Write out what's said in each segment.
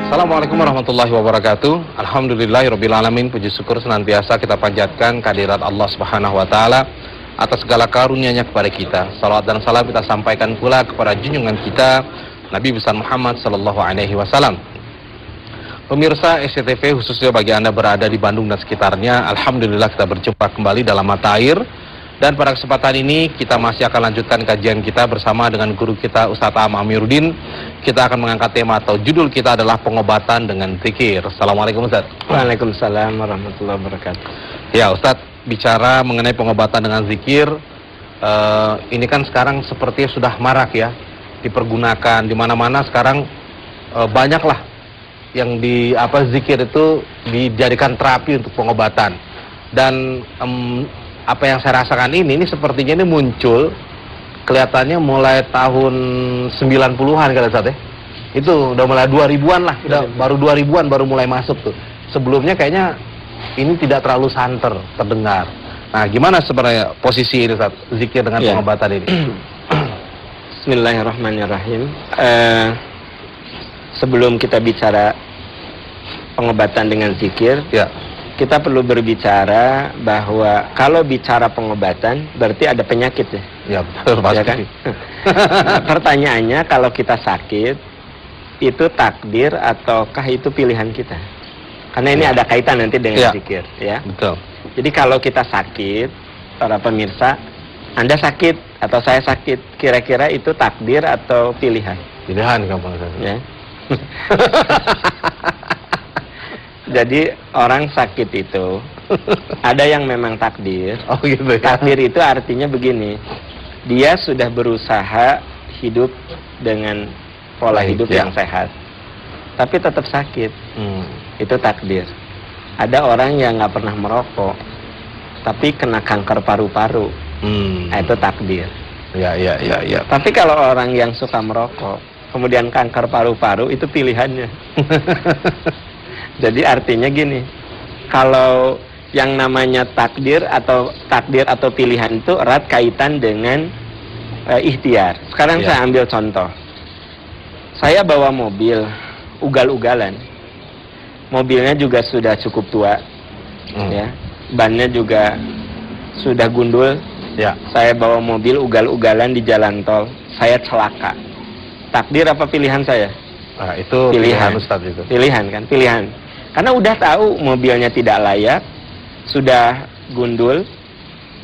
Assalamualaikum warahmatullahi wabarakatuh. Alhamdulillahirabbil alamin. Puji syukur senantiasa kita panjatkan kehadirat Allah Subhanahu wa taala atas segala karunia-Nya kepada kita. Salawat dan salam kita sampaikan pula kepada junjungan kita Nabi besar Muhammad sallallahu alaihi wasallam. Pemirsa SCTV, khususnya bagi Anda berada di Bandung dan sekitarnya, alhamdulillah kita berjumpa kembali dalam mata air. Dan pada kesempatan ini kita masih akan lanjutkan kajian kita bersama dengan guru kita Ustaz Am Amiruddin. Kita akan mengangkat tema atau judul kita adalah pengobatan dengan zikir. Assalamualaikum Ustaz. Waalaikumsalam warahmatullahi wabarakatuh. Ya Ustaz, bicara mengenai pengobatan dengan zikir, ini kan sekarang sepertinya sudah marak ya, dipergunakan di mana-mana sekarang. Banyaklah yang zikir itu dijadikan terapi untuk pengobatan. Dan apa yang saya rasakan ini sepertinya ini muncul kelihatannya mulai tahun 90-an kali Ustaz ya. Itu udah mulai 2000-an lah, baru 2000-an baru mulai masuk tuh. Sebelumnya kayaknya ini tidak terlalu santer terdengar. Nah, gimana sebenarnya posisi ini Ustaz, zikir dengan pengobatan ini? Bismillahirrahmanirrahim. Sebelum kita bicara pengobatan dengan zikir, kita perlu berbicara bahwa kalau bicara pengobatan berarti ada penyakit ya. Ya betul pasti. Ya kan? Nah, pertanyaannya kalau kita sakit itu takdir ataukah itu pilihan kita? Karena ini ada kaitan nanti dengan zikir ya. Betul. Jadi kalau kita sakit, para pemirsa, Anda sakit atau saya sakit, kira-kira itu takdir atau pilihan? Pilihan kamu ya. Jadi orang sakit itu ada yang memang takdir. Oh gitu ya. Takdir itu artinya begini, dia sudah berusaha hidup dengan pola hidup yang sehat, tapi tetap sakit. Itu takdir. Ada orang yang nggak pernah merokok, tapi kena kanker paru-paru. Itu takdir. Ya. Tapi kalau orang yang suka merokok, kemudian kanker paru-paru, itu pilihannya. Jadi artinya gini, kalau yang namanya takdir atau pilihan itu erat kaitan dengan ikhtiar. Sekarang saya ambil contoh. Saya bawa mobil ugal-ugalan. Mobilnya juga sudah cukup tua, ya. Bannya juga sudah gundul. Ya. Saya bawa mobil ugal-ugalan di jalan tol. Saya celaka. Takdir apa pilihan saya? Nah, itu pilihan Ustaz itu. Pilihan kan, pilihan. Karena udah tahu mobilnya tidak layak, sudah gundul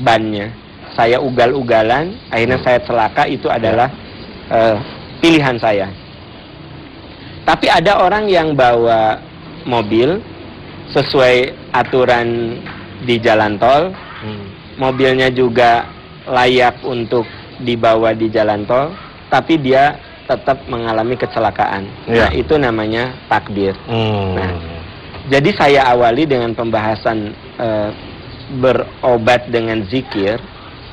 bannya. Saya ugal-ugalan, akhirnya saya celaka, itu adalah pilihan saya. Tapi ada orang yang bawa mobil sesuai aturan di jalan tol, mobilnya juga layak untuk dibawa di jalan tol, tapi dia tetap mengalami kecelakaan. Nah, itu namanya takdir. Nah, jadi saya awali dengan pembahasan berobat dengan zikir.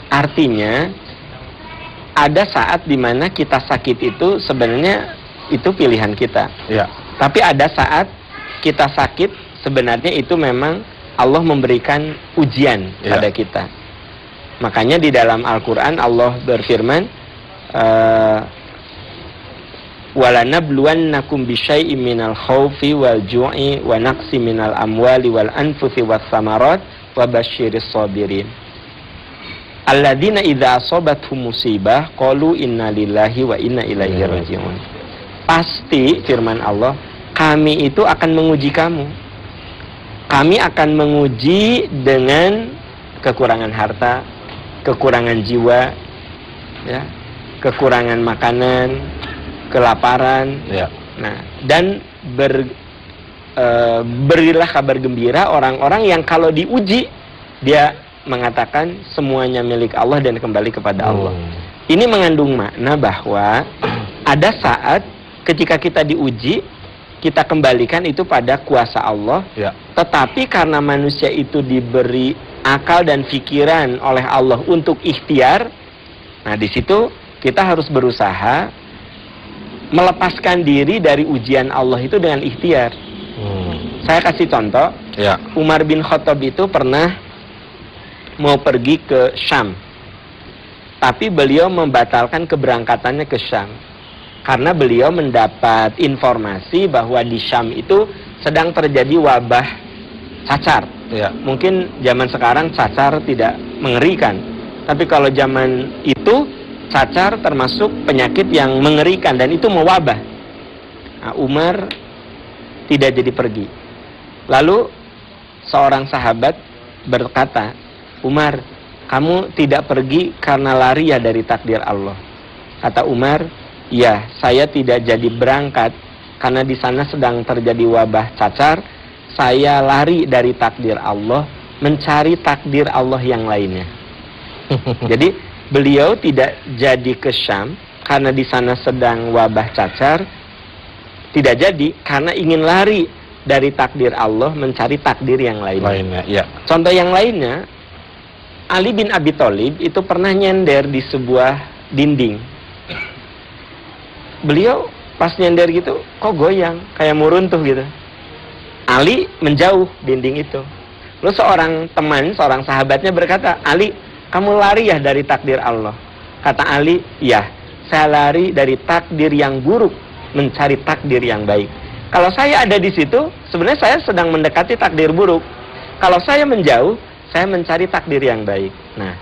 Artinya ada saat dimana kita sakit itu sebenarnya itu pilihan kita. Tapi ada saat kita sakit sebenarnya itu memang Allah memberikan ujian pada kita. Makanya di dalam Al-Quran Allah berfirman, walanabluwannakum bisyai'im minal khaufi wal ju'i wa naqsi minal amwali wal anfusi was samarat wa basyiris sabirin alladzina idza asabathum musibah qalu inna lillahi wa inna ilaihi raji'un. Pasti firman Allah, kami itu akan menguji kamu. Kami akan menguji dengan kekurangan harta, kekurangan jiwa, ya, kekurangan makanan, kelaparan. Nah, dan berilah kabar gembira orang-orang yang kalau diuji dia mengatakan semuanya milik Allah dan kembali kepada Allah. Ini mengandung makna bahwa ada saat ketika kita diuji, kita kembalikan itu pada kuasa Allah. Tetapi karena manusia itu diberi akal dan pikiran oleh Allah untuk ikhtiar, nah di situ kita harus berusaha melepaskan diri dari ujian Allah itu dengan ikhtiar. Saya kasih contoh. Umar bin Khattab itu pernah mau pergi ke Syam, tapi beliau membatalkan keberangkatannya ke Syam. Karena beliau mendapat informasi bahwa di Syam itu sedang terjadi wabah cacar. Ya. Mungkin zaman sekarang cacar tidak mengerikan, tapi kalau zaman itu cacar termasuk penyakit yang mengerikan dan itu mewabah. Nah, Umar tidak jadi pergi. Lalu seorang sahabat berkata, Umar, kamu tidak pergi karena lari ya dari takdir Allah. Kata Umar, ya, saya tidak jadi berangkat karena di sana sedang terjadi wabah cacar. Saya lari dari takdir Allah, mencari takdir Allah yang lainnya. Jadi beliau tidak jadi ke Syam karena di sana sedang wabah cacar. Tidak jadi karena ingin lari dari takdir Allah, mencari takdir yang lainnya. Ya. Contoh yang lainnya, Ali bin Abi Thalib itu pernah nyender di sebuah dinding. Beliau pas nyender gitu, kok goyang, kayak mau runtuh gitu. Ali menjauh dinding itu. Lalu seorang teman, seorang sahabatnya berkata, Ali, kamu lari ya dari takdir Allah? Kata Ali, ya, saya lari dari takdir yang buruk, mencari takdir yang baik. Kalau saya ada di situ, sebenarnya saya sedang mendekati takdir buruk. Kalau saya menjauh, saya mencari takdir yang baik. Nah,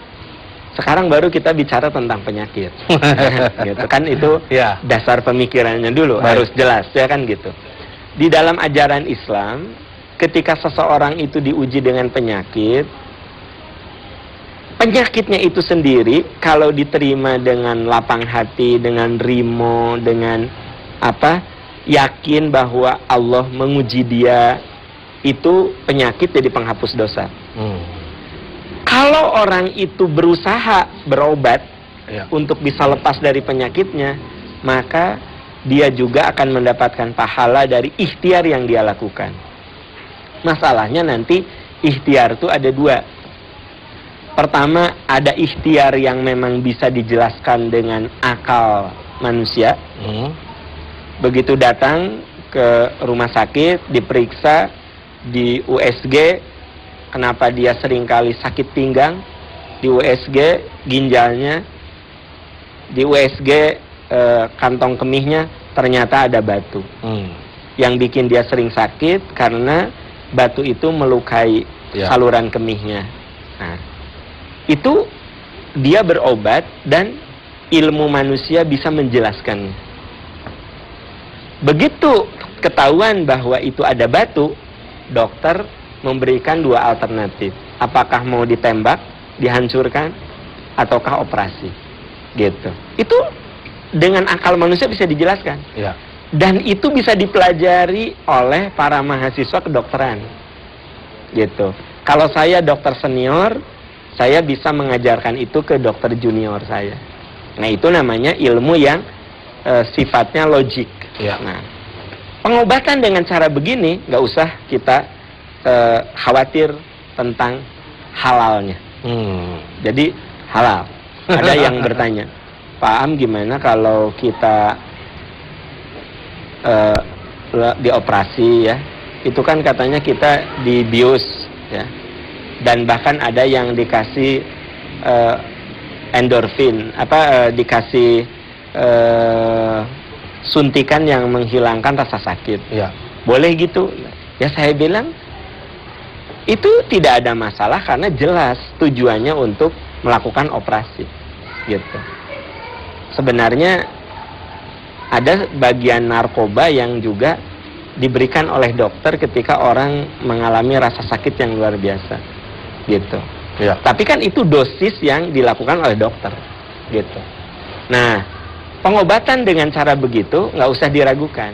sekarang baru kita bicara tentang penyakit. Gitu kan, itu Ya. dasar pemikirannya dulu. Baik. Harus jelas, ya kan gitu. Di dalam ajaran Islam, ketika seseorang itu diuji dengan penyakit, penyakitnya itu sendiri kalau diterima dengan lapang hati, dengan rimo, dengan yakin bahwa Allah menguji dia, itu penyakit jadi penghapus dosa. Kalau orang itu berusaha berobat untuk bisa lepas dari penyakitnya, maka dia juga akan mendapatkan pahala dari ikhtiar yang dia lakukan. Masalahnya nanti ikhtiar itu ada dua. Pertama, ada ikhtiar yang memang bisa dijelaskan dengan akal manusia. Begitu datang ke rumah sakit, diperiksa di USG, kenapa dia seringkali sakit pinggang, di USG ginjalnya, di USG kantong kemihnya ternyata ada batu. Yang bikin dia sering sakit karena batu itu melukai saluran kemihnya. Nah, itu dia berobat dan ilmu manusia bisa menjelaskannya. Begitu ketahuan bahwa itu ada batu, dokter memberikan dua alternatif. Apakah mau ditembak, dihancurkan, ataukah operasi. Gitu. Itu dengan akal manusia bisa dijelaskan. Ya. Dan itu bisa dipelajari oleh para mahasiswa kedokteran. Gitu. Kalau saya dokter senior, saya bisa mengajarkan itu ke dokter junior saya. Nah, itu namanya ilmu yang sifatnya logik. Ya. Nah, pengobatan dengan cara begini nggak usah kita khawatir tentang halalnya. Jadi halal. Ada yang bertanya, Pak Am, gimana kalau kita dioperasi ya? Itu kan katanya kita dibius ya. Dan bahkan ada yang dikasih endorfin, dikasih suntikan yang menghilangkan rasa sakit. Ya. Boleh gitu? Ya, saya bilang itu tidak ada masalah karena jelas tujuannya untuk melakukan operasi. Gitu. Sebenarnya ada bagian narkoba yang juga diberikan oleh dokter ketika orang mengalami rasa sakit yang luar biasa. Gitu. Ya. Tapi kan itu dosis yang dilakukan oleh dokter. Gitu. Nah, pengobatan dengan cara begitu nggak usah diragukan.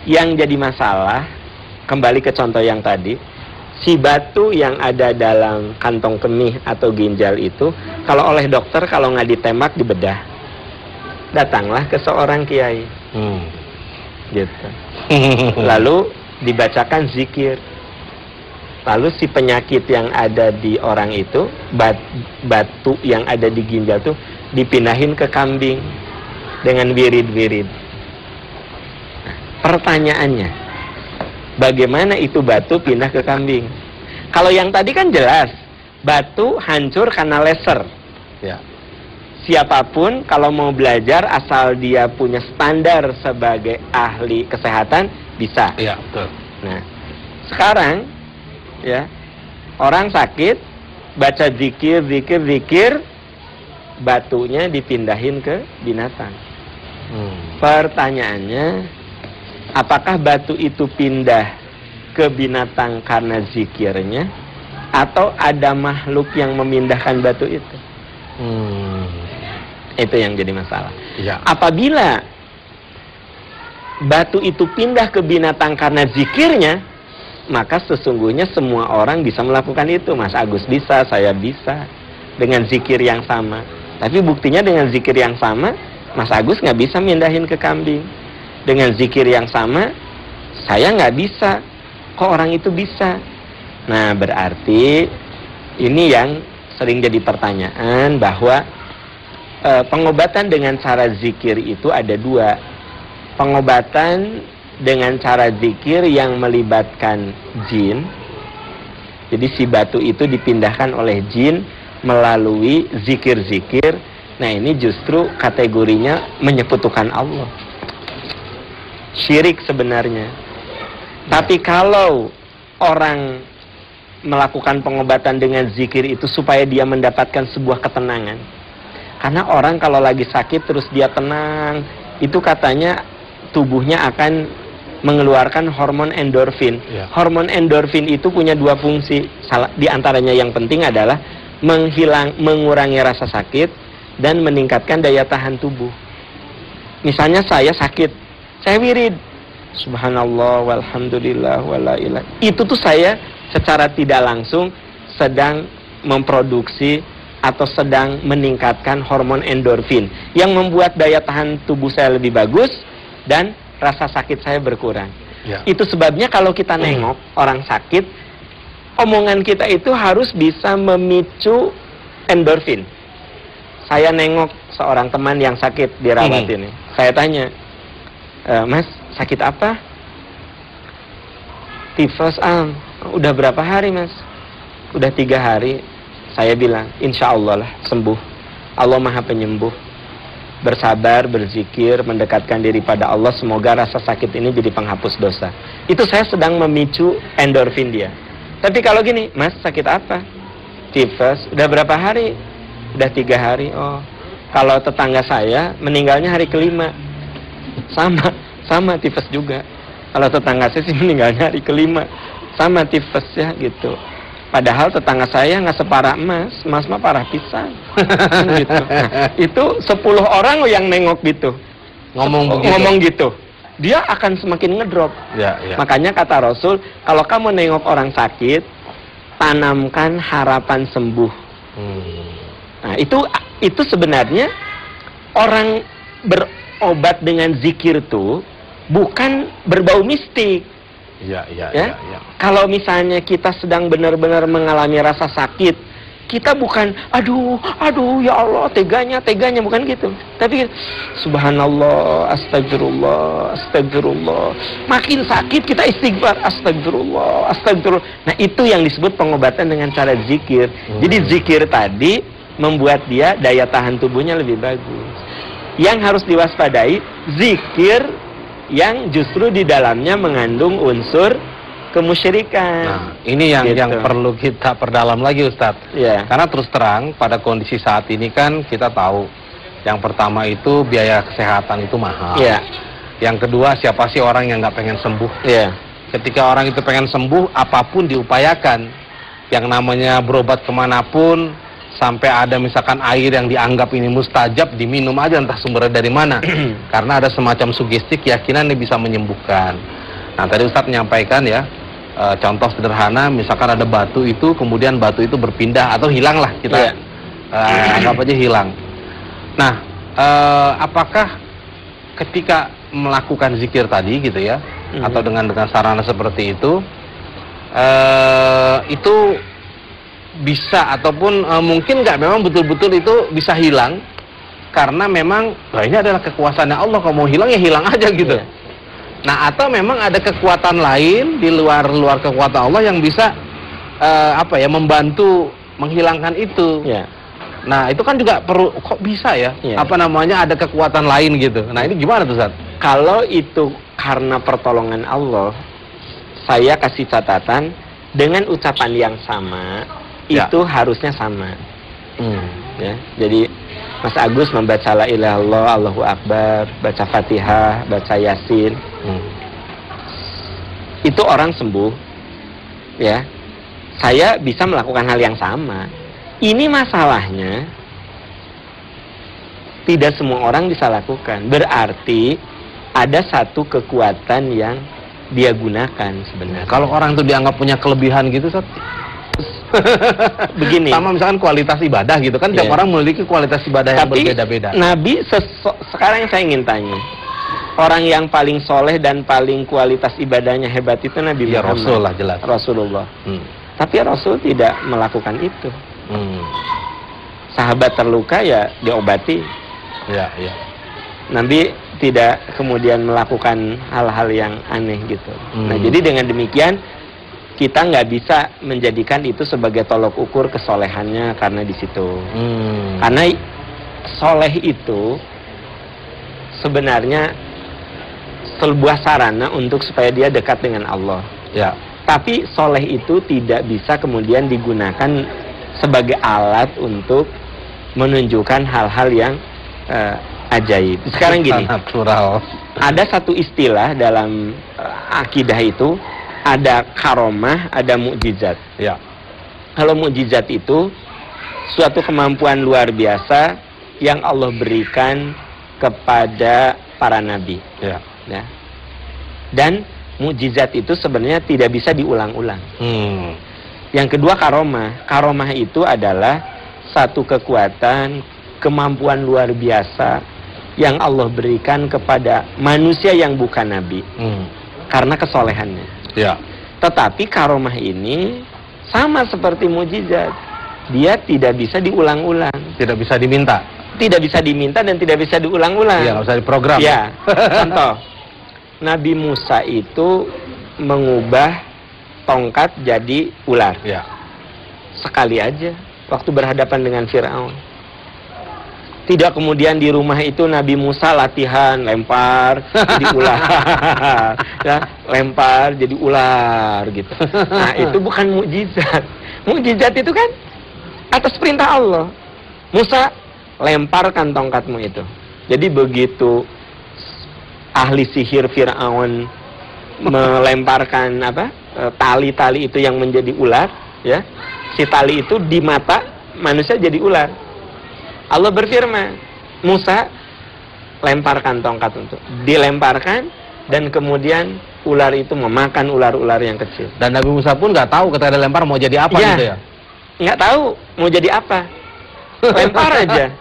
Yang jadi masalah, kembali ke contoh yang tadi, si batu yang ada dalam kantong kemih atau ginjal itu, kalau oleh dokter kalau nggak ditembak dibedah, datanglah ke seorang kiai, gitu. Lalu dibacakan zikir. Lalu si penyakit yang ada di orang itu, batu yang ada di ginjal itu dipindahin ke kambing dengan wirid-wirid. Nah, pertanyaannya, bagaimana itu batu pindah ke kambing? Kalau yang tadi kan jelas, batu hancur karena laser. Ya. siapapun kalau mau belajar asal dia punya standar sebagai ahli kesehatan bisa. Iya, betul. Nah, sekarang ya, orang sakit baca zikir, batunya dipindahin ke binatang. Pertanyaannya, apakah batu itu pindah ke binatang karena zikirnya, atau ada makhluk yang memindahkan batu itu? Itu yang jadi masalah. Ya. Apabila batu itu pindah ke binatang karena zikirnya, maka sesungguhnya semua orang bisa melakukan itu. Mas Agus bisa, saya bisa, dengan zikir yang sama. Tapi buktinya dengan zikir yang sama, Mas Agus nggak bisa mindahin ke kambing. Dengan zikir yang sama, saya nggak bisa. Kok orang itu bisa? Nah, berarti ini yang sering jadi pertanyaan, bahwa pengobatan dengan cara zikir itu ada dua. Pengobatan dengan cara zikir yang melibatkan jin. Jadi si batu itu dipindahkan oleh jin melalui zikir-zikir. Nah, ini justru kategorinya menyekutukan Allah. Syirik sebenarnya. Tapi kalau orang melakukan pengobatan dengan zikir itu supaya dia mendapatkan sebuah ketenangan. Karena orang kalau lagi sakit terus dia tenang, itu katanya tubuhnya akan mengeluarkan hormon endorfin. Ya. Hormon endorfin itu punya dua fungsi. Di antaranya yang penting adalah mengurangi rasa sakit dan meningkatkan daya tahan tubuh. Misalnya saya sakit, saya wirid, subhanallah walhamdulillah wala ilah. Itu tuh saya secara tidak langsung sedang memproduksi atau sedang meningkatkan hormon endorfin yang membuat daya tahan tubuh saya lebih bagus dan rasa sakit saya berkurang. Ya. Itu sebabnya kalau kita nengok orang sakit, omongan kita itu harus bisa memicu endorfin. Saya nengok seorang teman yang sakit dirawat ini. Saya tanya, Mas, sakit apa? Tifus. Udah berapa hari, Mas? Udah 3 hari. Saya bilang, insya Allah lah sembuh. Allah Maha Penyembuh. Bersabar, berzikir, mendekatkan diri pada Allah. Semoga rasa sakit ini jadi penghapus dosa. Itu saya sedang memicu endorfin dia. Tapi kalau gini, Mas, sakit apa? Tifus. Udah berapa hari? Udah 3 hari. Oh, kalau tetangga saya meninggalnya hari ke-5. Sama tifus juga. Kalau tetangga saya sih meninggalnya hari ke-5. Sama tifus ya gitu. Padahal tetangga saya nggak separah Mas mah parah pisan. Gitu. Nah, itu 10 orang yang nengok gitu. Ngomong gitu. Dia akan semakin ngedrop. Ya. Makanya kata Rasul, kalau kamu nengok orang sakit, tanamkan harapan sembuh. Nah, itu sebenarnya orang berobat dengan zikir tuh bukan berbau mistik. Ya. Kalau misalnya kita sedang benar-benar mengalami rasa sakit, kita bukan aduh ya Allah teganya bukan gitu. Tapi subhanallah, astagfirullah. Makin sakit kita istighfar, astagfirullah. Nah, itu yang disebut pengobatan dengan cara zikir. Jadi zikir tadi membuat dia daya tahan tubuhnya lebih bagus. Yang harus diwaspadai, zikir yang justru di dalamnya mengandung unsur kemusyrikan. Nah, ini yang perlu kita perdalam lagi, Ustadz. Ya. Karena terus terang pada kondisi saat ini kan kita tahu, yang pertama itu biaya kesehatan itu mahal. Ya. Yang kedua, siapa sih orang yang nggak pengen sembuh? Ya. Ketika orang itu pengen sembuh, apapun diupayakan. Yang namanya berobat kemanapun, sampai ada misalkan air yang dianggap ini mustajab, diminum aja entah sumbernya dari mana. Karena ada semacam sugesti keyakinan ini bisa menyembuhkan. Nah, tadi Ustadz menyampaikan ya, contoh sederhana, misalkan ada batu itu, kemudian batu itu berpindah atau hilang lah, kita anggap aja hilang. Nah, apakah ketika melakukan zikir tadi gitu ya, atau dengan sarana seperti itu bisa ataupun mungkin nggak memang betul-betul itu bisa hilang karena memang ini adalah kekuasaannya Allah, kalau mau hilang ya hilang aja gitu. Nah, atau memang ada kekuatan lain di luar kekuatan Allah yang bisa membantu menghilangkan itu. Nah, itu kan juga perlu, kok bisa ya? Iya. Apa namanya, ada kekuatan lain gitu. Nah, ini gimana tuh, Ustaz? Kalau itu karena pertolongan Allah, saya kasih catatan dengan ucapan yang sama, Ya. itu harusnya sama. Ya, jadi Mas Agus membaca la ilaha illallah, Allahu Akbar, baca Fatihah, baca Yasin, itu orang sembuh, ya. Saya bisa melakukan hal yang sama. Ini masalahnya tidak semua orang bisa lakukan. Berarti ada satu kekuatan yang dia gunakan sebenarnya. Kalau orang itu dianggap punya kelebihan gitu, Ustaz, Begini. sama misalkan kualitas ibadah gitu kan, tiap Iya. orang memiliki kualitas ibadah yang Tapi berbeda-beda. Nabi sekarang yang saya ingin tanya, orang yang paling soleh dan paling kualitas ibadahnya hebat itu Nabi Ya, Muhammad. Rasul lah, jelas. Rasulullah. Tapi Rasul tidak melakukan itu. Sahabat terluka ya diobati. Ya, ya. Nabi tidak kemudian melakukan hal-hal yang aneh gitu. Nah, jadi dengan demikian kita nggak bisa menjadikan itu sebagai tolok ukur kesolehannya karena di situ. Karena soleh itu sebenarnya sebuah sarana untuk supaya dia dekat dengan Allah. Ya. Tapi soleh itu tidak bisa kemudian digunakan sebagai alat untuk menunjukkan hal-hal yang ajaib. Sekarang gini, Natural. ada satu istilah dalam akidah itu, ada karomah, ada mukjizat. Ya. Kalau mukjizat itu suatu kemampuan luar biasa yang Allah berikan kepada para nabi. Ya. Ya. Dan mukjizat itu sebenarnya tidak bisa diulang-ulang. Yang kedua karomah. Karomah itu adalah satu kekuatan, kemampuan luar biasa yang Allah berikan kepada manusia yang bukan nabi karena kesolehannya. Ya. Tetapi karomah ini sama seperti mukjizat. Dia tidak bisa diulang-ulang. Tidak bisa diminta. Tidak bisa diminta dan tidak bisa diulang-ulang. Ya, nggak bisa diprogram. Ya. Contoh, Nabi Musa itu mengubah tongkat jadi ular. Ya. Sekali aja waktu berhadapan dengan Firaun. Tidak kemudian di rumah itu Nabi Musa latihan lempar jadi ular, ya, lempar jadi ular gitu. Nah, itu bukan mukjizat. Mukjizat itu kan atas perintah Allah. Musa, lemparkan tongkatmu itu. Jadi begitu ahli sihir Firaun melemparkan tali-tali itu yang menjadi ular, ya, si tali itu di mata manusia jadi ular. Allah berfirman, Musa, lemparkan tongkat untuk dilemparkan, dan kemudian ular itu memakan ular-ular yang kecil. Dan Nabi Musa pun nggak tahu ketika dilempar mau jadi apa Ya. gitu ya. Nggak tahu mau jadi apa, lempar aja.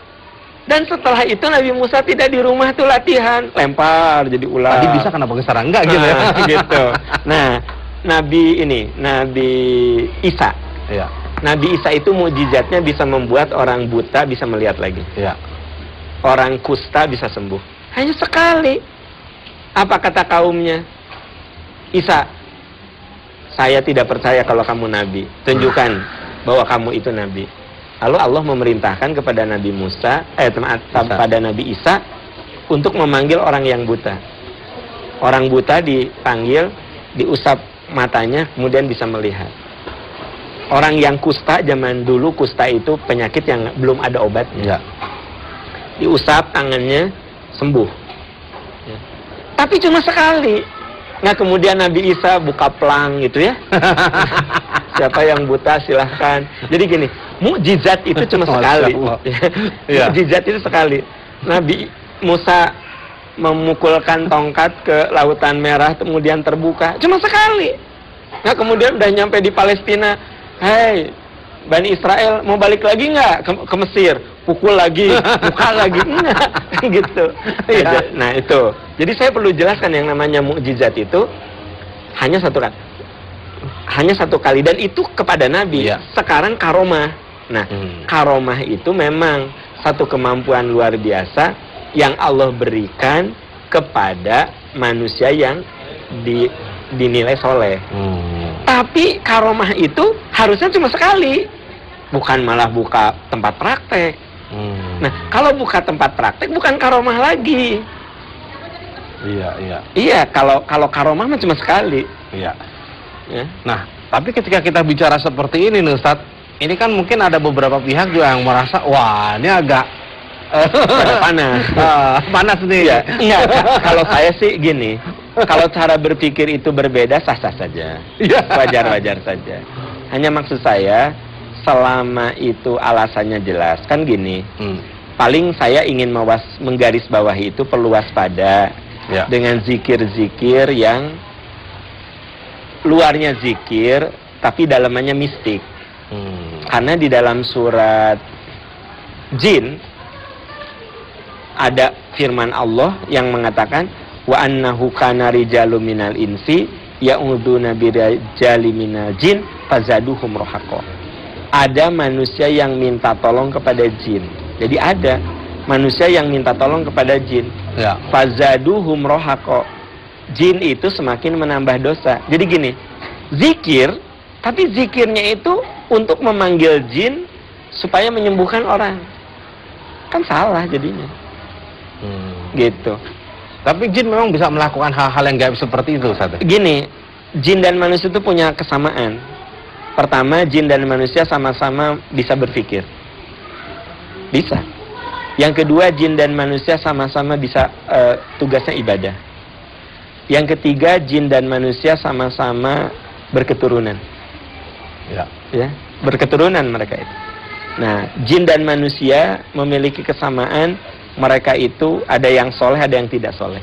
Dan setelah itu Nabi Musa tidak di rumah tuh latihan, lempar jadi ular. Tadi bisa, kenapa sekarang enggak gitu ya. Gitu. Nah, Nabi Isa. Ya. Nabi Isa itu mukjizatnya bisa membuat orang buta bisa melihat lagi. Ya. Orang kusta bisa sembuh. Hanya sekali. Apa kata kaumnya? Isa, saya tidak percaya kalau kamu nabi. Tunjukkan bahwa kamu itu nabi. Lalu Allah memerintahkan kepada Nabi Musa, pada Nabi Isa untuk memanggil orang yang buta. Orang buta dipanggil, diusap matanya, kemudian bisa melihat. Orang yang kusta, zaman dulu kusta itu penyakit yang belum ada obatnya. Ya. Diusap tangannya, sembuh. Ya. Tapi cuma sekali. Nah, kemudian Nabi Isa buka pelang gitu ya. Siapa yang buta silahkan. Jadi gini, mukjizat itu cuma sekali. Ya. Mukjizat itu sekali. Nabi Musa memukulkan tongkat ke Lautan Merah, kemudian terbuka. Cuma sekali. Nah, kemudian udah nyampe di Palestina. Hei, Bani Israel mau balik lagi nggak ke Mesir? Pukul lagi, buka lagi, enggak, gitu. Ya. Nah, itu. Jadi saya perlu jelaskan yang namanya mukjizat itu hanya satu kali, dan itu kepada Nabi. Ya. Sekarang karomah. Nah, karomah itu memang satu kemampuan luar biasa yang Allah berikan kepada manusia yang dinilai soleh. Tapi karomah itu harusnya cuma sekali. bukan malah buka tempat praktek. Nah, kalau buka tempat praktek bukan karomah lagi. Iya. Iya, kalau karomah mah cuma sekali. Iya. Ya. Nah, tapi ketika kita bicara seperti ini nih Ustadz, ini kan mungkin ada beberapa pihak juga yang merasa, wah ini agak panas. Panas nih. Ya, enggak, kalau saya sih gini, kalau cara berpikir itu berbeda sah-sah saja. Wajar-wajar saja. Hanya maksud saya, selama itu alasannya jelas, kan gini. Paling saya ingin menggarisbawahi itu perlu waspada dengan zikir-zikir yang luarnya zikir, tapi dalamannya mistik. Karena di dalam surat Jin ada firman Allah yang mengatakan wa annahu kana rijalun minal insi ya'uduna birijali minal jin fazaduhum rohaqo. Ada manusia yang minta tolong kepada jin. Jadi ada manusia yang minta tolong kepada jin. Fazaduhum rohaqo. Jin itu semakin menambah dosa. Jadi gini, zikir, tapi zikirnya itu untuk memanggil jin supaya menyembuhkan orang. Kan salah jadinya. Gitu. Tapi jin memang bisa melakukan hal-hal yang gaib seperti itu, Ustaz. Gini, jin dan manusia itu punya kesamaan. Pertama, jin dan manusia sama-sama bisa berpikir. Bisa. Yang kedua, jin dan manusia sama-sama bisa tugasnya ibadah. Yang ketiga, jin dan manusia sama-sama berketurunan. Ya, berketurunan mereka itu. Nah, jin dan manusia memiliki kesamaan, mereka itu ada yang soleh, ada yang tidak soleh.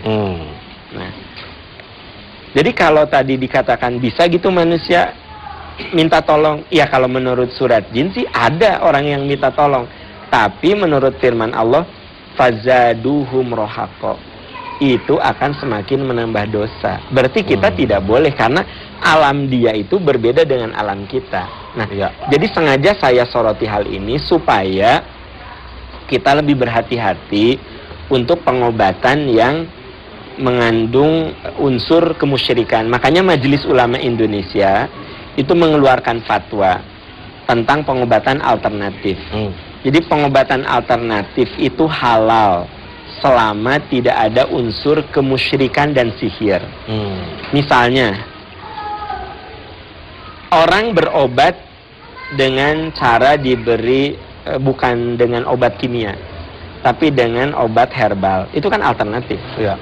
Nah, jadi kalau tadi dikatakan bisa gitu manusia minta tolong, ya kalau menurut surat jin sih ada orang yang minta tolong. Tapi menurut firman Allah, fazaduhum rohaqo, itu akan semakin menambah dosa. Berarti kita tidak boleh, karena alam dia itu berbeda dengan alam kita. Nah, jadi sengaja saya soroti hal ini supaya kita lebih berhati-hati untuk pengobatan yang mengandung unsur kemusyrikan. Makanya Majelis Ulama Indonesia itu mengeluarkan fatwa tentang pengobatan alternatif. Jadi pengobatan alternatif itu halal selama tidak ada unsur kemusyrikan dan sihir. Misalnya, orang berobat dengan cara diberi bukan dengan obat kimia, tapi dengan obat herbal. Itu kan alternatif. Ya.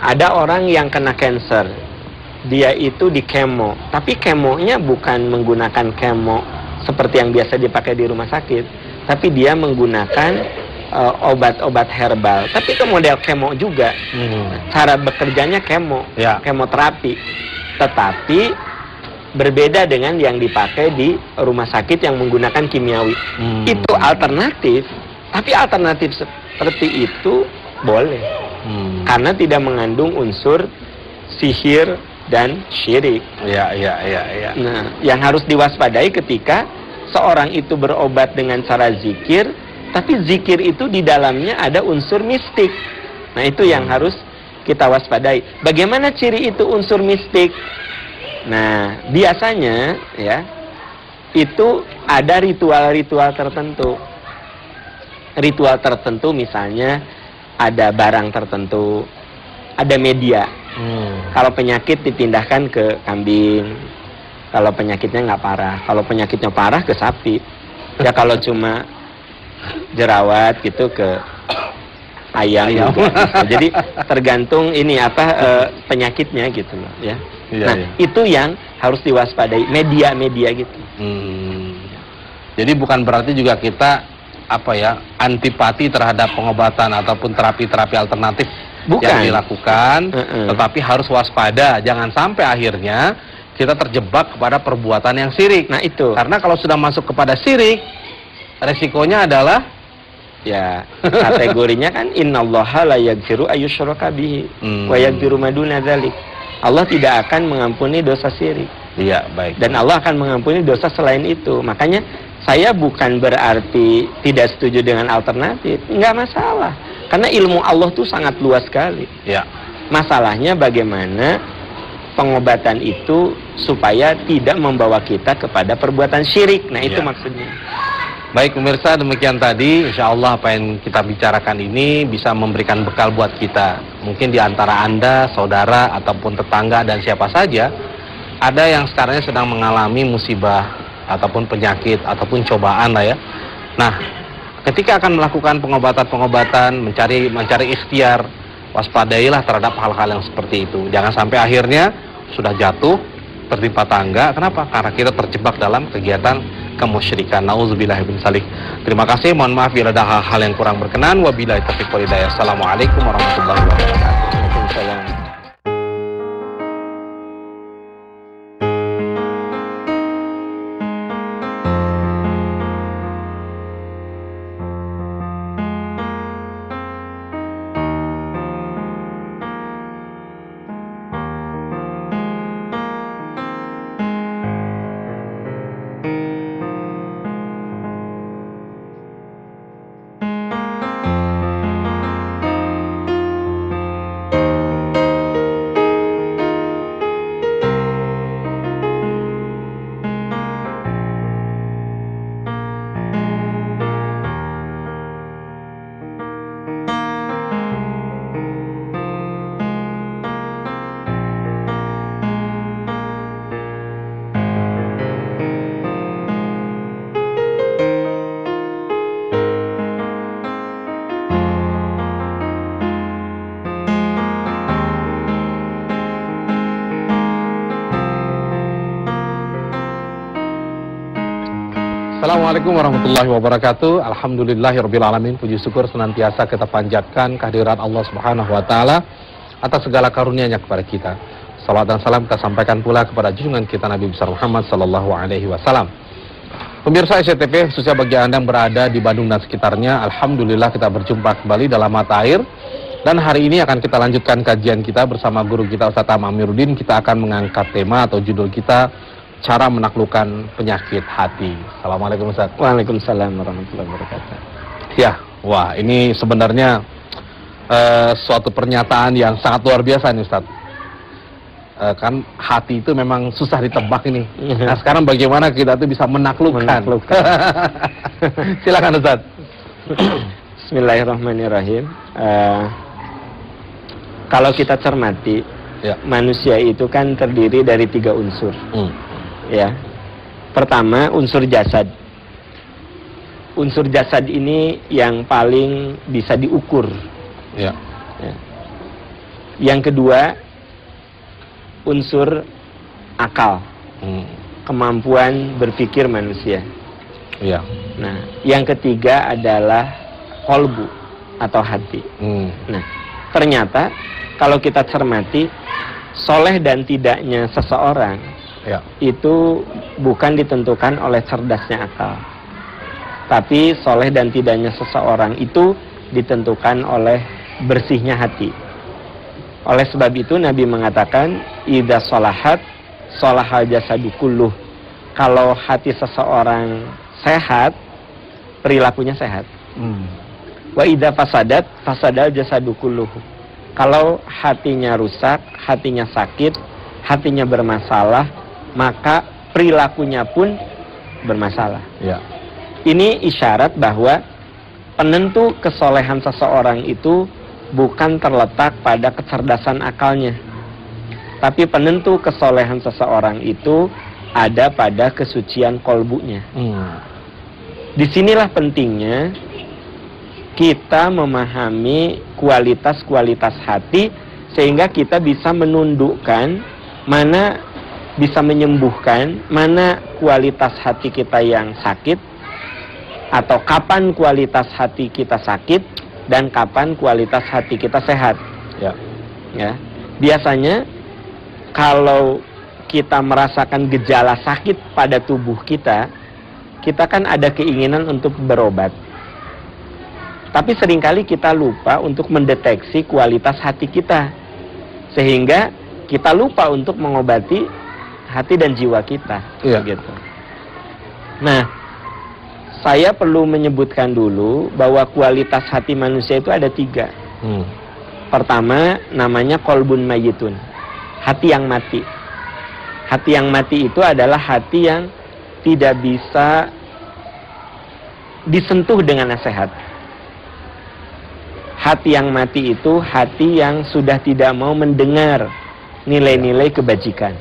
Ada orang yang kena kanker, dia itu di kemo, tapi kemonya bukan menggunakan kemo seperti yang biasa dipakai di rumah sakit, tapi dia menggunakan obat-obat herbal. Tapi itu model kemo juga. Cara bekerjanya kemoterapi, tetapi berbeda dengan yang dipakai di rumah sakit yang menggunakan kimiawi. Itu alternatif, tapi alternatif seperti itu boleh, karena tidak mengandung unsur sihir dan syirik. Nah, yang harus diwaspadai ketika seorang itu berobat dengan cara zikir, tapi zikir itu di dalamnya ada unsur mistik. Nah, itu yang harus kita waspadai. Bagaimana ciri itu unsur mistik? Nah, biasanya ya, itu ada ritual-ritual tertentu. Ritual tertentu misalnya ada barang tertentu, ada media. Kalau penyakit dipindahkan ke kambing, kalau penyakitnya nggak parah. Kalau penyakitnya parah ke sapi. Ya kalau cuma jerawat gitu ke ayam. Gitu. Jadi tergantung ini penyakitnya gitu loh ya. Itu yang harus diwaspadai, media-media gitu. Jadi bukan berarti juga kita antipati terhadap pengobatan ataupun terapi-terapi alternatif yang dilakukan, tetapi harus waspada, jangan sampai akhirnya kita terjebak kepada perbuatan yang syirik. Nah itu, karena kalau sudah masuk kepada syirik, resikonya adalah kategorinya kan innallaha la yaghfiru ayyushraka bihi wa yaghfiru ma duna dzalik. Allah tidak akan mengampuni dosa syirik. Baik. Dan Allah akan mengampuni dosa selain itu. Makanya saya bukan berarti tidak setuju dengan alternatif, nggak masalah. Karena ilmu Allah tuh sangat luas sekali. Masalahnya bagaimana pengobatan itu supaya tidak membawa kita kepada perbuatan syirik. Nah, itu maksudnya. Baik pemirsa, demikian tadi. Insya Allah apa yang kita bicarakan ini bisa memberikan bekal buat kita. Mungkin di antara Anda, saudara, ataupun tetangga dan siapa saja, ada yang sekarang sedang mengalami musibah, ataupun penyakit, ataupun cobaan lah ya. Nah, ketika akan melakukan pengobatan-pengobatan, mencari ikhtiar, waspadailah terhadap hal-hal yang seperti itu. Jangan sampai akhirnya sudah jatuh, tertimpa tangga. Kenapa? Karena kita terjebak dalam kegiatan kemusyrikan. Nauzubillahi min dzalik. Terima kasih, mohon maaf bila ada hal-hal yang kurang berkenan. Wabillahi taufiq wal hidayah. Assalamualaikum warahmatullahi wabarakatuh. Waalaikumsalam. Assalamualaikum warahmatullahi wabarakatuh. Alhamdulillahirabbil alamin. Puji syukur senantiasa kita panjatkan kehadirat Allah Subhanahu wa taala atas segala karunia-Nya kepada kita. Salawat dan salam kita sampaikan pula kepada junjungan kita Nabi besar Muhammad sallallahu alaihi wasallam. Pemirsa SCTV, khususnya bagi Anda yang berada di Bandung dan sekitarnya, alhamdulillah kita berjumpa kembali dalam mata air. Dan hari ini akan kita lanjutkan kajian kita bersama guru kita Ustaz Amiruddin. Kita akan mengangkat tema atau judul kita, cara menaklukkan penyakit hati. Assalamualaikum Ustaz. Waalaikumsalam warahmatullahi wabarakatuh. Ya, wah ini sebenarnya suatu pernyataan yang sangat luar biasa nih Ustaz. Kan hati itu memang susah ditebak ini. Nah sekarang bagaimana kita tuh bisa menaklukkan? Silakan Ustaz. Bismillahirrahmanirrahim. Kalau kita cermati, ya, manusia itu kan terdiri dari 3 unsur. Ya, pertama unsur jasad. Unsur jasad ini yang paling bisa diukur. Ya. Ya. Yang kedua unsur akal, kemampuan berpikir manusia. Ya. Nah, yang ketiga adalah kolbu atau hati. Nah, ternyata kalau kita cermati, soleh dan tidaknya seseorang, ya, itu bukan ditentukan oleh cerdasnya akal, tapi soleh dan tidaknya seseorang itu ditentukan oleh bersihnya hati. Oleh sebab itu Nabi mengatakan, idza sholahat sholahal jasadu kulluh. Kalau hati seseorang sehat, perilakunya sehat. Wa idza fasadat fasadal jasadu kulluh. Kalau hatinya rusak, hatinya sakit, hatinya bermasalah, maka perilakunya pun bermasalah. Ya. Ini isyarat bahwa penentu kesolehan seseorang itu bukan terletak pada kecerdasan akalnya, tapi penentu kesolehan seseorang itu ada pada kesucian kolbunya. Disinilah pentingnya kita memahami kualitas-kualitas hati sehingga kita bisa menundukkan mana bisa menyembuhkan, mana kualitas hati kita yang sakit, atau kapan kualitas hati kita sakit dan kapan kualitas hati kita sehat. Ya. Ya. Biasanya kalau kita merasakan gejala sakit pada tubuh kita, kita kan ada keinginan untuk berobat. Tapi seringkali kita lupa untuk mendeteksi kualitas hati kita, sehingga kita lupa untuk mengobati hati dan jiwa kita. Iya. Gitu. Nah, saya perlu menyebutkan dulu bahwa kualitas hati manusia itu ada 3. Pertama, namanya kolbun mayitun. hati yang mati. Hati yang mati itu adalah hati yang tidak bisa disentuh dengan nasihat. Hati yang mati itu hati yang sudah tidak mau mendengar nilai-nilai kebajikan.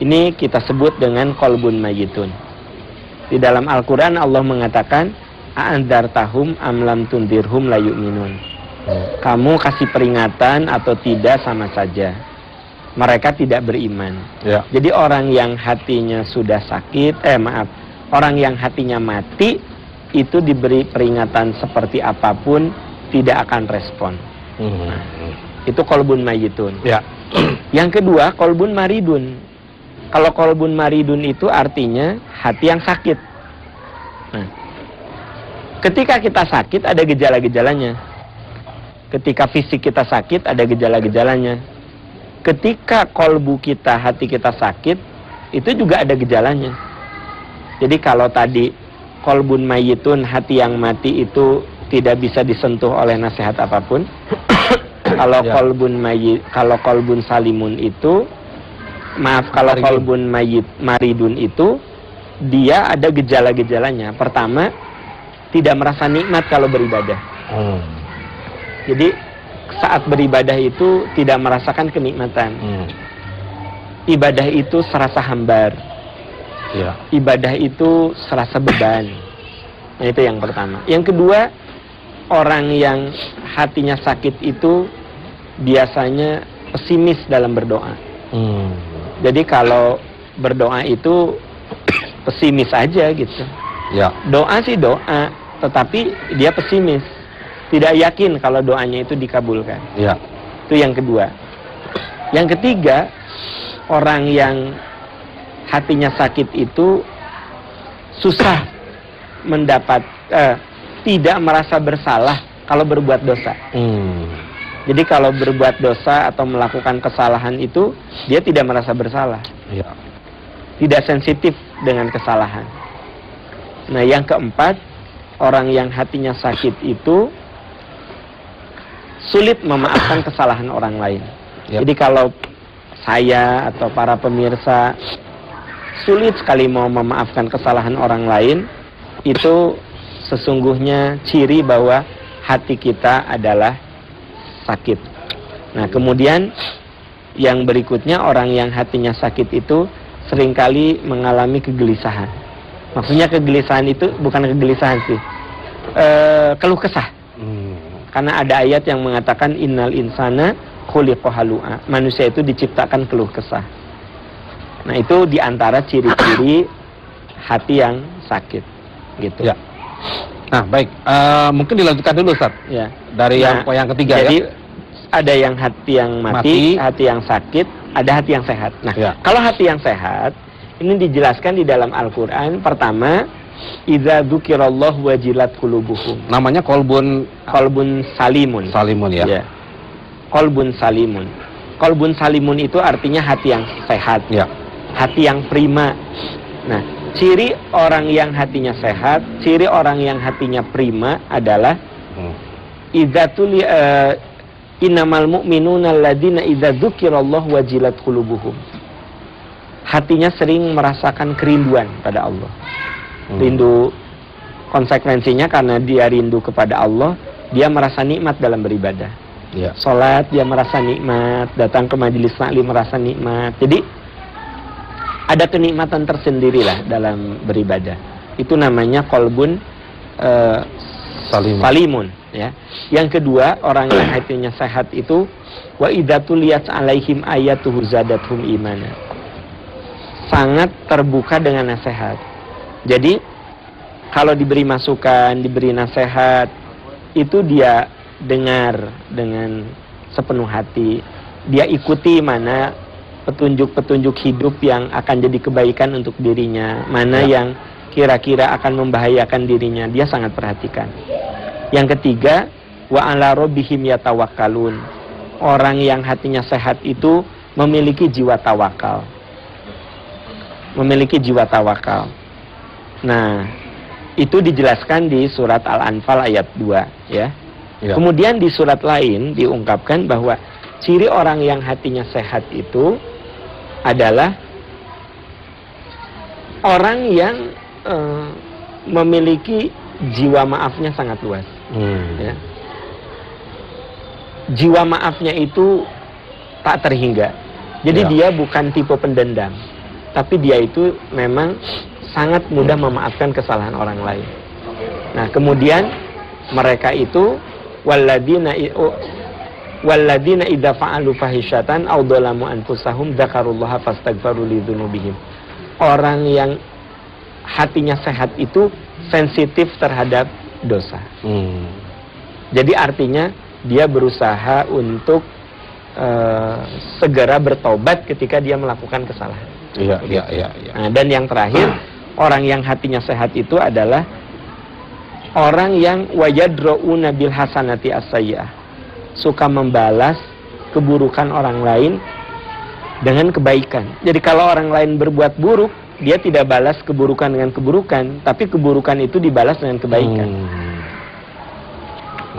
Ini kita sebut dengan qalbun mayyitun. Di dalam Al-Quran Allah mengatakan, a'andzartahum am lam tundirhum la yu'minun. Kamu kasih peringatan atau tidak sama saja. Mereka tidak beriman. Ya. Jadi orang yang hatinya sudah sakit, orang yang hatinya mati itu diberi peringatan seperti apapun tidak akan respon. Itu qalbun mayyitun. Ya. Yang kedua, qalbun maridun. Kalau qalbun maridun itu artinya hati yang sakit. Nah, ketika kita sakit ada gejala-gejalanya. Ketika fisik kita sakit ada gejala-gejalanya. Ketika kolbu kita, hati kita sakit, itu juga ada gejalanya. Jadi kalau tadi qalbun mayyitun, hati yang mati itu tidak bisa disentuh oleh nasihat apapun. Kalau qalbun salimun itu, kalau qalbun maridun itu dia ada gejala-gejalanya. Pertama, tidak merasa nikmat kalau beribadah. Jadi saat beribadah itu tidak merasakan kenikmatan. Ibadah itu serasa hambar. Ya. Ibadah itu serasa beban. Nah, itu yang pertama. Yang kedua, orang yang hatinya sakit itu biasanya pesimis dalam berdoa. Jadi kalau berdoa itu pesimis aja gitu. Ya. Doa sih doa, tetapi dia pesimis. Tidak yakin kalau doanya itu dikabulkan. Ya. Itu yang kedua. Yang ketiga, orang yang hatinya sakit itu susah tidak merasa bersalah kalau berbuat dosa. Jadi kalau berbuat dosa atau melakukan kesalahan itu dia tidak merasa bersalah. Ya. Tidak sensitif dengan kesalahan. Nah, yang keempat, orang yang hatinya sakit itu sulit memaafkan kesalahan orang lain. Yep. Jadi kalau saya atau para pemirsa sulit sekali mau memaafkan kesalahan orang lain, itu sesungguhnya ciri bahwa hati kita adalah sakit. Nah, kemudian yang berikutnya, orang yang hatinya sakit itu seringkali mengalami kegelisahan. Maksudnya kegelisahan itu bukan kegelisahan sih, keluh kesah. Karena ada ayat yang mengatakan innal insana khuliqa halu'a. Manusia itu diciptakan keluh kesah. Nah, itu diantara ciri-ciri hati yang sakit, gitu. Ya. Nah, baik. Mungkin dilanjutkan dulu, Ustaz. Ya. Dari yang ketiga. Jadi, ya. ada yang hati yang mati, hati yang sakit, ada hati yang sehat. Nah, ya. Kalau hati yang sehat, ini dijelaskan di dalam Al-Quran. Pertama, idza dzukirallahu wajilat qulubuhum. Namanya qalbun salimun. Salimun, ya. Ya. Qalbun salimun. Qalbun salimun itu artinya hati yang sehat. Ya. Hati yang prima. Nah, ciri orang yang hatinya sehat, ciri orang yang hatinya prima adalah idza tuli innamal mu'minuna alladzina idza dzukirallahu wajilat qulubuhum. Hatinya sering merasakan kerinduan pada Allah. Rindu, konsekuensinya karena dia rindu kepada Allah, dia merasa nikmat dalam beribadah. Ya. Salat dia merasa nikmat, datang ke majelis taklim merasa nikmat. Jadi ada kenikmatan tersendirilah dalam beribadah. Itu namanya qalbun salimun, ya. Yang kedua, orang yang hatinya sehat itu wa idza tuliyat alaihim ayatuhu zadathum imana. Sangat terbuka dengan nasihat. Jadi kalau diberi masukan, diberi nasihat, itu dia dengar dengan sepenuh hati. Dia ikuti mana petunjuk-petunjuk hidup yang akan jadi kebaikan untuk dirinya, mana yang kira-kira akan membahayakan dirinya, dia sangat perhatikan. Yang ketiga, wa ala rabbihim yatawakkalun. Orang yang hatinya sehat itu memiliki jiwa tawakal. Memiliki jiwa tawakal. Nah, itu dijelaskan di surat Al-Anfal ayat 2, ya. Ya. Kemudian di surat lain diungkapkan bahwa ciri orang yang hatinya sehat itu adalah orang yang memiliki jiwa maafnya sangat luas. Ya. Jiwa maafnya itu tak terhingga. Jadi dia bukan tipe pendendam, tapi dia itu memang sangat mudah memaafkan kesalahan orang lain. Nah, kemudian mereka itu walladzina idza fa'alu fahisyatan aw dzalamu anfusahum dzakarullaha fastaghfaru lidzunubihim. Orang yang hatinya sehat itu sensitif terhadap dosa. Jadi artinya dia berusaha untuk segera bertobat ketika dia melakukan kesalahan. Iya. Nah, dan yang terakhir, orang yang hatinya sehat itu adalah orang yang wayadrauna bil hasanati as-sayyi'ah, suka membalas keburukan orang lain dengan kebaikan. Jadi kalau orang lain berbuat buruk, dia tidak balas keburukan dengan keburukan, tapi keburukan itu dibalas dengan kebaikan.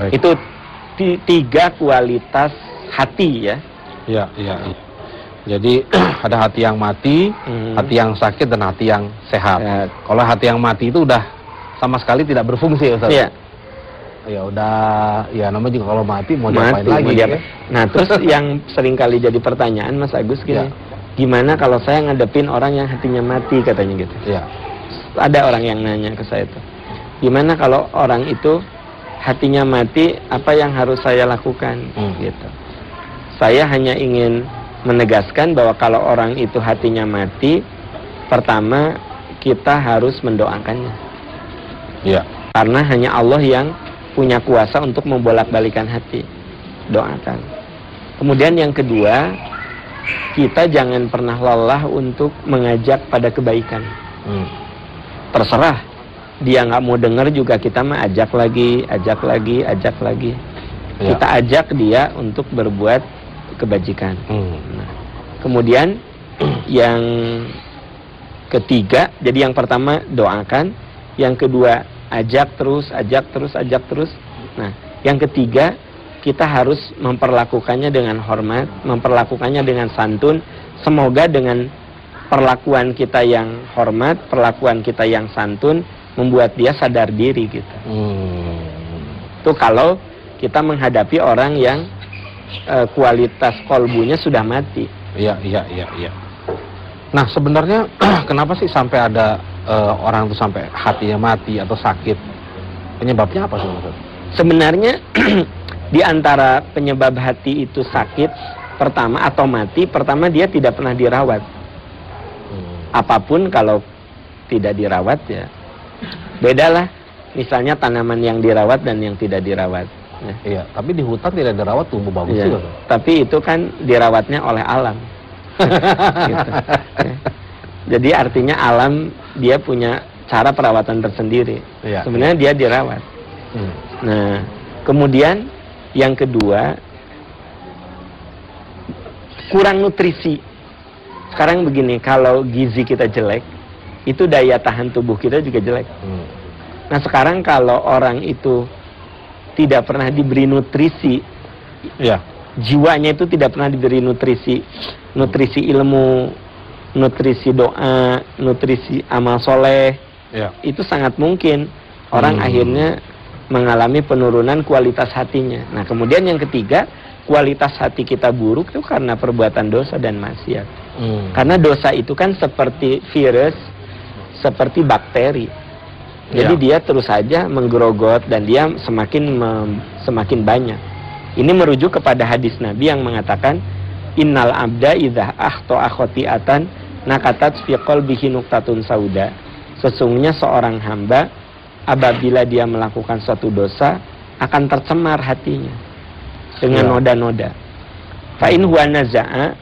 Itu 3 kualitas hati ya. Iya. Jadi ada hati yang mati, hati yang sakit, dan hati yang sehat. Kalau hati yang mati itu udah sama sekali tidak berfungsi, Ustaz. Iya. Ya udah, ya namanya juga kalau mati mau diapain lagi? Ya? Nah, terus yang sering kali jadi pertanyaan Mas Agus gini, gimana kalau saya ngadepin orang yang hatinya mati, katanya gitu. Iya. Ada orang yang nanya ke saya tuh, gimana kalau orang itu hatinya mati, apa yang harus saya lakukan? Gitu. Saya hanya ingin menegaskan bahwa kalau orang itu hatinya mati, pertama kita harus mendoakannya. Iya. Karena hanya Allah yang punya kuasa untuk membolak-balikan hati. Doakan. Kemudian yang kedua, kita jangan pernah lelah untuk mengajak pada kebaikan. Terserah dia nggak mau dengar juga, kita mah ajak lagi. Kita ajak dia untuk berbuat kebajikan. Nah, kemudian yang ketiga, jadi yang pertama doakan, yang kedua ajak terus. Nah, yang ketiga, kita harus memperlakukannya dengan hormat, memperlakukannya dengan santun. Semoga dengan perlakuan kita yang hormat, perlakuan kita yang santun, membuat dia sadar diri gitu. Itu kalau kita menghadapi orang yang kualitas kolbunya sudah mati. Iya. Nah, sebenarnya kenapa sih sampai ada orang itu sampai hatinya mati atau sakit? Penyebabnya apa sebenarnya? Sebenarnya di antara penyebab hati itu sakit pertama atau mati, pertama dia tidak pernah dirawat. Apapun kalau tidak dirawat ya bedalah. Misalnya tanaman yang dirawat dan yang tidak dirawat. Iya, tapi di hutan tidak dirawat tumbuh bagus juga. Tapi itu kan dirawatnya oleh alam. Gitu. Jadi artinya alam dia punya cara perawatan tersendiri. Sebenarnya dia dirawat. Nah, kemudian yang kedua, kurang nutrisi. Sekarang begini, kalau gizi kita jelek, itu daya tahan tubuh kita juga jelek. Nah, sekarang kalau orang itu tidak pernah diberi nutrisi, jiwanya itu tidak pernah diberi nutrisi ilmu, nutrisi doa, nutrisi amal soleh, itu sangat mungkin orang akhirnya mengalami penurunan kualitas hatinya. Nah, kemudian yang ketiga, kualitas hati kita buruk itu karena perbuatan dosa dan maksiat. Karena dosa itu kan seperti virus, seperti bakteri. Jadi dia terus saja menggerogot dan dia semakin banyak. Ini merujuk kepada hadis Nabi yang mengatakan, innal abda idza akhta'a khoti'atan nakatat fi qalbihi nuqtatun sauda. Sesungguhnya seorang hamba apabila dia melakukan suatu dosa akan tercemar hatinya dengan noda-noda. Fa in huwa naza'a,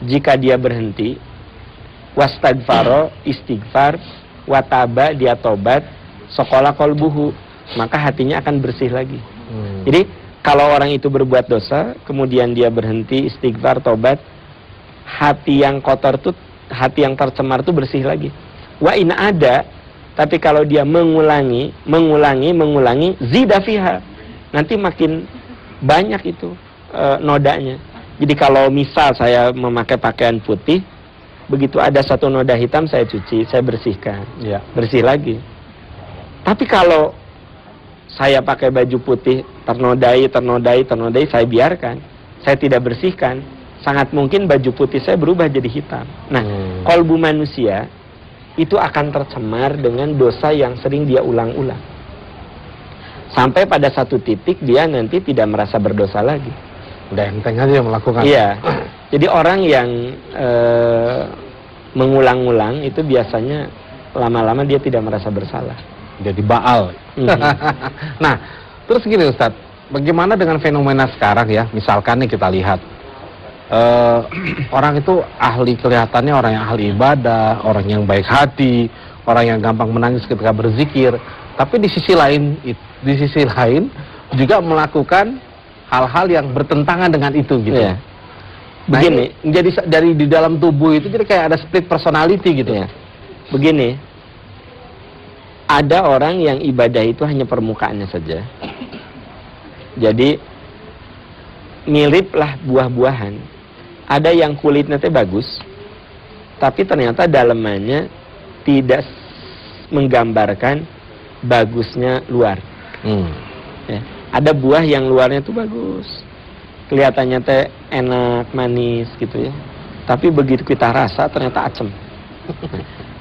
jika dia berhenti, wastagfaro, istighfar, wataba, dia tobat, sokola kolbuhu, maka hatinya akan bersih lagi. Jadi kalau orang itu berbuat dosa, kemudian dia berhenti, istighfar, tobat, hati yang kotor tuh, hati yang tercemar tuh bersih lagi. Wa in ada, tapi kalau dia mengulangi, zida fiha, nanti makin banyak itu nodanya. Jadi kalau misal saya memakai pakaian putih, begitu ada satu noda hitam saya cuci, saya bersihkan, Ya. bersih lagi. Tapi kalau saya pakai baju putih ternodai, saya biarkan, saya tidak bersihkan, sangat mungkin baju putih saya berubah jadi hitam. Nah, kolbu manusia itu akan tercemar dengan dosa yang sering dia ulang-ulang. Sampai pada satu titik dia nanti tidak merasa berdosa lagi. Udah enteng aja melakukan. Iya. Jadi orang yang mengulang-ulang itu biasanya lama-lama dia tidak merasa bersalah. Jadi baal. Nah, terus gini Ustadz, bagaimana dengan fenomena sekarang ya? Misalkan nih kita lihat, orang itu ahli, kelihatannya orang yang ahli ibadah, orang yang baik hati, orang yang gampang menangis ketika berzikir. Tapi di sisi lain juga melakukan hal-hal yang bertentangan dengan itu gitu. Iya. Nah, Begini, jadi dari di dalam tubuh itu jadi kayak ada split personality gitu. ya. Begini, ada orang yang ibadah itu hanya permukaannya saja. Jadi miriplah buah-buahan. Ada yang kulitnya teh bagus, tapi ternyata dalamannya tidak menggambarkan bagusnya luar. Ya. Ada buah yang luarnya tuh bagus, kelihatannya teh enak, manis gitu ya. Tapi begitu kita rasa ternyata asem.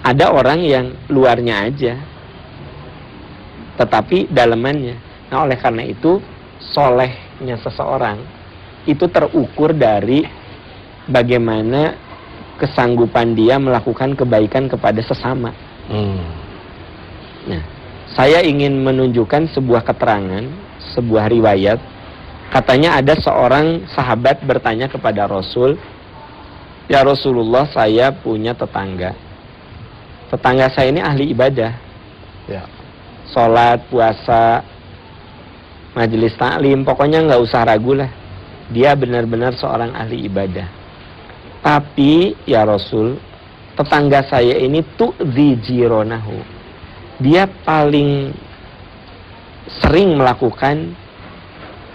Ada orang yang luarnya aja, tetapi dalamannya. Nah, oleh karena itu solehnya seseorang itu terukur dari bagaimana kesanggupan dia melakukan kebaikan kepada sesama. Nah, saya ingin menunjukkan sebuah keterangan, sebuah riwayat. Katanya ada seorang sahabat bertanya kepada Rasul, "Ya Rasulullah, saya punya tetangga. Tetangga saya ini ahli ibadah. Ya. Sholat, puasa, majelis taklim, pokoknya nggak usah ragu lah. Dia benar-benar seorang ahli ibadah. Tapi ya Rasul, tetangga saya ini tu'dzi jironahu. Dia paling sering melakukan,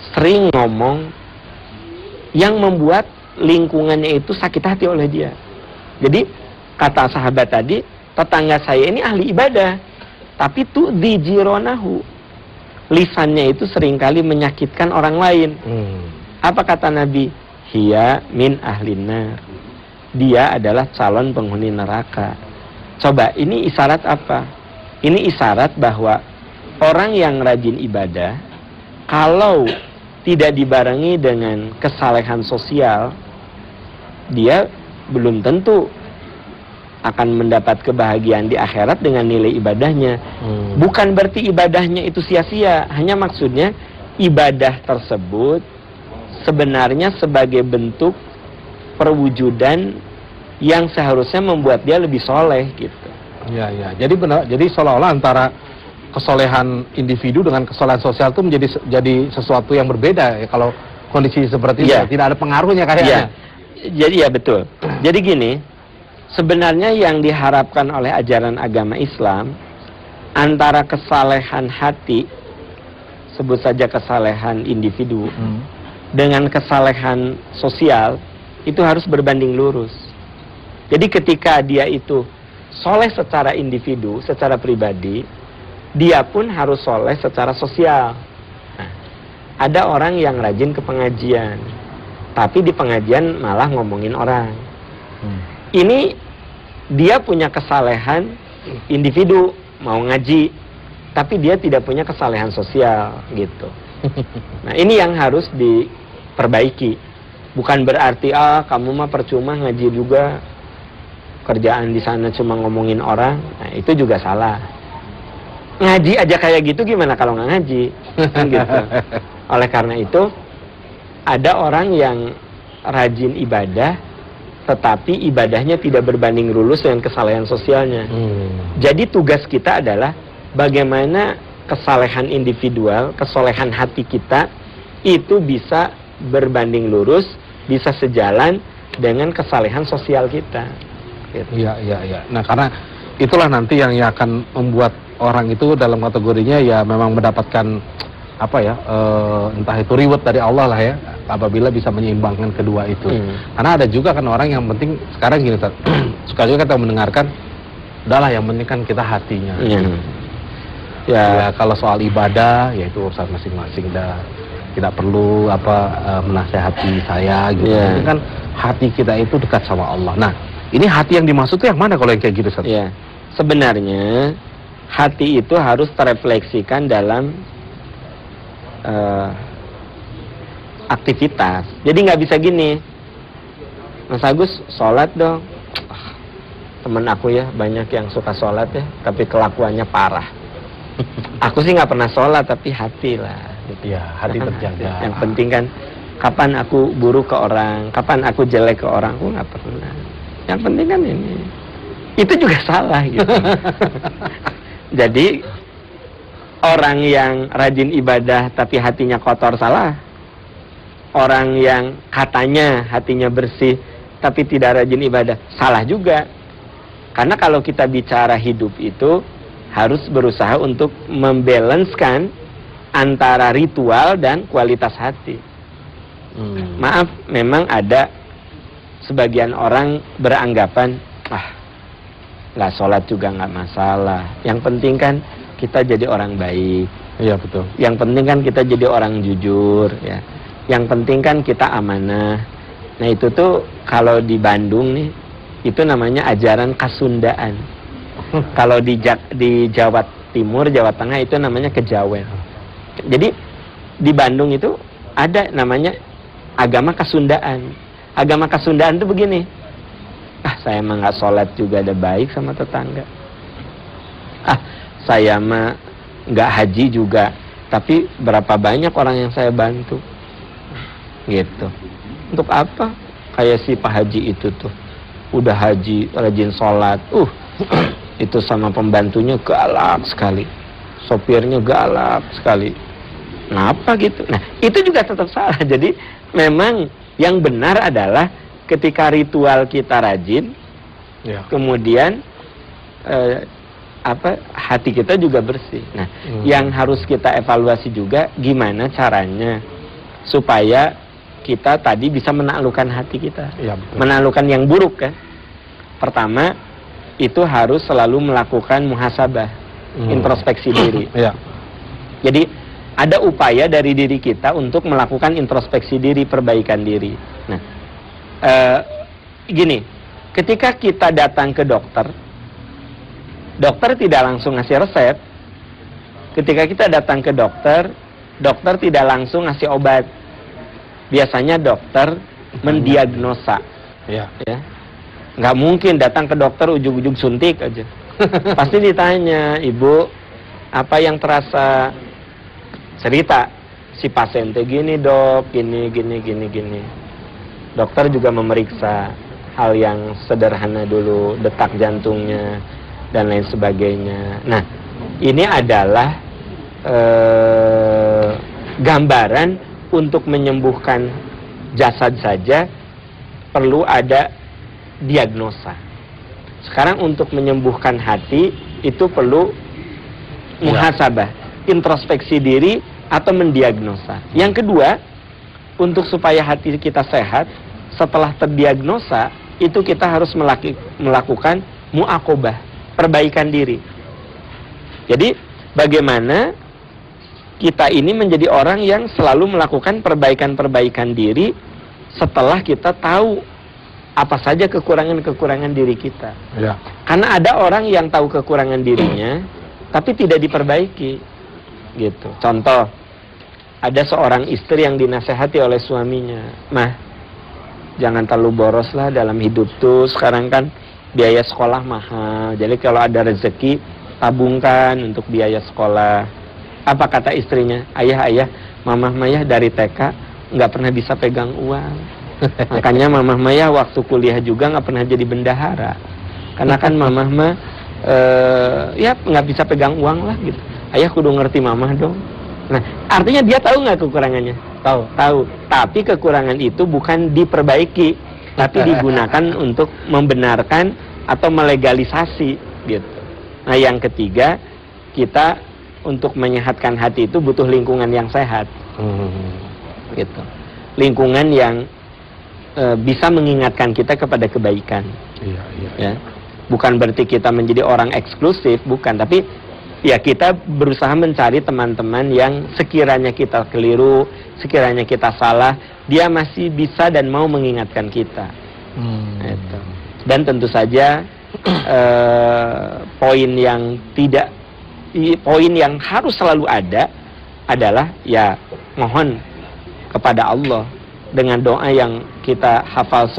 sering ngomong yang membuat lingkungannya itu sakit hati oleh dia." Jadi kata sahabat tadi, tetangga saya ini ahli ibadah, tapi tu'dzi jironahu, lisannya itu seringkali menyakitkan orang lain. Apa kata Nabi? Hiya min ahlin nar. Dia adalah calon penghuni neraka. Coba, ini isyarat apa? Ini isyarat bahwa orang yang rajin ibadah, kalau tidak dibarengi dengan kesalehan sosial, dia belum tentu akan mendapat kebahagiaan di akhirat dengan nilai ibadahnya. Bukan berarti ibadahnya itu sia-sia, hanya maksudnya ibadah tersebut sebenarnya sebagai bentuk perwujudan yang seharusnya membuat dia lebih soleh gitu. Ya, ya. Jadi benar. Jadi seolah-olah antara kesolehan individu dengan kesolehan sosial itu menjadi sesuatu yang berbeda ya, kalau kondisi seperti itu tidak ada pengaruhnya kayaknya. Jadi ya betul. Jadi gini, sebenarnya yang diharapkan oleh ajaran agama Islam antara kesalehan hati, sebut saja kesalehan individu, dengan kesalehan sosial itu harus berbanding lurus. Jadi ketika dia itu soleh secara individu, secara pribadi, dia pun harus soleh secara sosial. Nah, ada orang yang rajin ke pengajian, tapi di pengajian malah ngomongin orang. Ini dia punya kesalehan individu, mau ngaji, tapi dia tidak punya kesalehan sosial gitu. Nah, ini yang harus diperbaiki. Bukan berarti kamu mah percuma ngaji juga, kerjaan di sana cuma ngomongin orang. Nah, itu juga salah. Ngaji aja kayak gitu, gimana kalau nggak ngaji? Kan gitu. Oleh karena itu, ada orang yang rajin ibadah, tetapi ibadahnya tidak berbanding lurus dengan kesalehan sosialnya. Jadi tugas kita adalah bagaimana kesalehan individual, kesolehan hati kita itu bisa berbanding lurus, bisa sejalan dengan kesalehan sosial kita. Iya, iya, iya. Nah, karena itulah nanti yang akan membuat orang itu dalam kategorinya ya memang mendapatkan apa ya, entah itu reward dari Allah lah ya, apabila bisa menyeimbangkan kedua itu. Karena ada juga kan orang yang penting sekarang gini, suka juga kita mendengarkan, udahlah yang penting kan kita hatinya. Ya kalau soal ibadah, ya itu urusan masing-masing, dah tidak perlu menasehati saya gitu. Ini kan hati kita itu dekat sama Allah. Nah, ini hati yang dimaksud tuh yang mana kalau yang kayak gitu, Ustaz? Ya, sebenarnya hati itu harus terefleksikan dalam aktivitas. Jadi nggak bisa gini, Mas Agus sholat dong. Temen aku ya banyak yang suka sholat ya, tapi kelakuannya parah. Aku sih nggak pernah sholat, tapi hati lah. Gitu ya, hati terjaga. Yang penting kan, kapan aku buruk ke orang, kapan aku jelek ke orang, aku nggak pernah. Yang penting kan ini, itu juga salah gitu. Jadi orang yang rajin ibadah tapi hatinya kotor salah. Orang yang katanya hatinya bersih tapi tidak rajin ibadah salah juga. Karena kalau kita bicara hidup itu harus berusaha untuk membalanskan antara ritual dan kualitas hati. Maaf, memang ada sebagian orang beranggapan, nggak sholat juga nggak masalah. Yang penting kan kita jadi orang baik. Iya betul. Yang penting kan kita jadi orang jujur. Ya. Yang penting kan kita amanah. Nah itu tuh kalau di Bandung nih, itu namanya ajaran Kasundaan. Kalau di Jawa Timur, Jawa Tengah itu namanya kejawen. Jadi di Bandung itu ada namanya agama Kasundaan. Agama Kasundaan itu begini, saya mah nggak sholat juga ada baik sama tetangga. Saya mah nggak haji juga, tapi berapa banyak orang yang saya bantu. Gitu. Untuk apa? Kayak si Pak Haji itu tuh, udah haji, rajin sholat, itu sama pembantunya galak sekali, sopirnya galak sekali. Kenapa gitu? Nah, itu juga tetap salah. Jadi memang yang benar adalah ketika ritual kita rajin, kemudian hati kita juga bersih. Nah, yang harus kita evaluasi juga gimana caranya supaya kita tadi bisa menaklukkan hati kita, menaklukkan yang buruk kan. Pertama, itu harus selalu melakukan muhasabah, introspeksi diri. Jadi ada upaya dari diri kita untuk melakukan introspeksi diri, perbaikan diri. Nah, gini, ketika kita datang ke dokter, dokter tidak langsung ngasih resep. Ketika kita datang ke dokter, dokter tidak langsung ngasih obat. Biasanya dokter mendiagnosa. Ya. Nggak mungkin datang ke dokter ujung-ujung suntik aja. Pasti ditanya, Ibu, apa yang terasa? Cerita, si pasien teh gini dok, gini. Dokter juga memeriksa hal yang sederhana dulu, detak jantungnya, dan lain sebagainya. Nah, ini adalah gambaran untuk menyembuhkan jasad saja perlu ada diagnosa. Sekarang untuk menyembuhkan hati itu perlu muhasabah, introspeksi diri atau mendiagnosa. Yang kedua, untuk supaya hati kita sehat, setelah terdiagnosa itu kita harus melakukan mu'aqobah, perbaikan diri. Jadi bagaimana kita ini menjadi orang yang selalu melakukan perbaikan-perbaikan diri setelah kita tahu apa saja kekurangan-kekurangan diri kita. Karena ada orang yang tahu kekurangan dirinya tapi tidak diperbaiki. Gitu. Contoh, ada seorang istri yang dinasehati oleh suaminya, "Mah, jangan terlalu boros lah dalam hidup tuh. Sekarang kan biaya sekolah mahal. Jadi kalau ada rezeki, tabungkan untuk biaya sekolah." Apa kata istrinya? Ayah, Mamah Maya dari TK nggak pernah bisa pegang uang. Makanya Mamah Maya waktu kuliah juga nggak pernah jadi bendahara. Karena kan Mamah mah nggak bisa pegang uang lah gitu. Ayah kudu ngerti Mamah dong. Nah, artinya dia tahu nggak kekurangannya? Tahu. Tapi kekurangan itu bukan diperbaiki, tapi digunakan untuk membenarkan atau melegalisasi gitu. Nah, yang ketiga, kita untuk menyehatkan hati itu butuh lingkungan yang sehat. Gitu. lingkungan yang bisa mengingatkan kita kepada kebaikan. Iya, iya. Ya, bukan berarti kita menjadi orang eksklusif, bukan, tapi ya kita berusaha mencari teman-teman yang sekiranya kita keliru, sekiranya kita salah, dia masih bisa dan mau mengingatkan kita. Itu. Dan tentu saja poin yang harus selalu ada adalah ya mohon kepada Allah dengan doa yang kita hafal